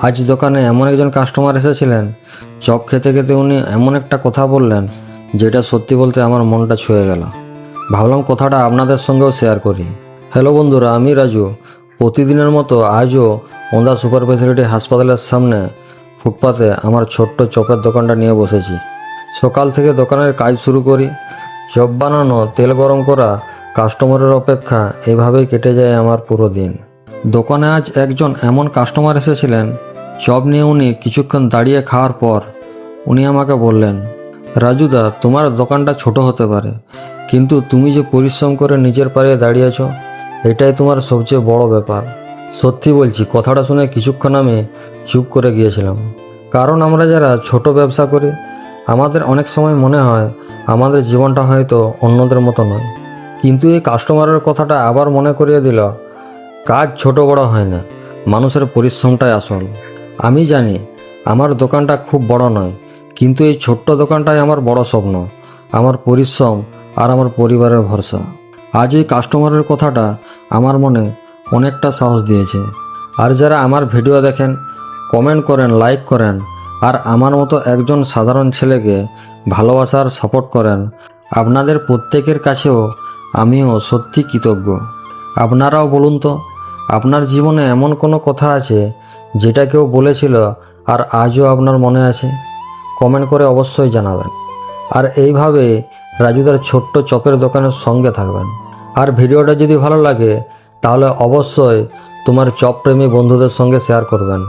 আজ দোকানে এমন একজন কাস্টমার এসেছিলেন, চপ খেতে খেতে উনি এমন একটা কথা বললেন যেটা সত্যি বলতে আমার মনটা ছুঁয়ে গেল। ভাবলাম কথাটা আপনাদের সঙ্গেও শেয়ার করি। হ্যালো বন্ধুরা, আমি রাজু। প্রতিদিনের মতো আজও ওন্দা সুপার স্পেশালিটি হাসপাতালের সামনে ফুটপাতে আমার ছোট্ট চপের দোকানটা নিয়ে বসেছি। সকাল থেকে দোকানের কাজ শুরু করি, চপ বানানো, তেল গরম করা, কাস্টমারের অপেক্ষা, এভাবেই কেটে যায় আমার পুরো দিন। দোকানে আজ একজন এমন কাস্টমার এসেছিলেন, চপ নিয়ে উনি কিছুক্ষণ দাঁড়িয়ে খাওয়ার পর উনি আমাকে বললেন, রাজুদা, তোমার দোকানটা ছোট হতে পারে, কিন্তু তুমি যে পরিশ্রম করে নিজের পায়ে দাঁড়িয়েছ, এটাই তোমার সবচেয়ে বড় ব্যাপার। সত্যি বলছি, কথাটা শুনে কিছুক্ষণ আমি চুপ করে গিয়েছিলাম। কারণ আমরা যারা ছোট ব্যবসা করি, আমাদের অনেক সময় মনে হয় আমাদের জীবনটা হয়তো অন্যদের মতো নয়। কিন্তু এই কাস্টমারের কথাটা আবার মনে করিয়ে দিল, কাজ ছোট বড় হয় না, মানুষের পরিশ্রমটাই আসল। আমি জানি আমার দোকানটা খুব বড় নয়, কিন্তু এই ছোট্ট দোকানটাই আমার বড় স্বপ্ন, আমার পরিশ্রম আর আমার পরিবারের ভরসা। আজ এই কাস্টমারের কথাটা আমার মনে অনেকটা সাহস দিয়েছে। আর যারা আমার ভিডিও দেখেন, কমেন্ট করেন, লাইক করেন, আর আমার মতো একজন সাধারণ ছেলেকে ভালোবাসা আর সাপোর্ট করেন, আপনাদের প্রত্যেকের কাছেও আমিও সত্যি কৃতজ্ঞ। আপনারাও বলুন তো, আপনার জীবনে এমন কোনো কথা আছে যেটা কেউ বলেছিল আর আজও আপনার মনে আছে? কমেন্ট করে অবশ্যই জানাবেন। আর এইভাবে রাজুদার ছোট্ট চপের দোকানের সঙ্গে থাকবেন। আর ভিডিওটা যদি ভালো লাগে তাহলে অবশ্যই তোমার চপ প্রেমী বন্ধুদের সঙ্গে শেয়ার করবেন।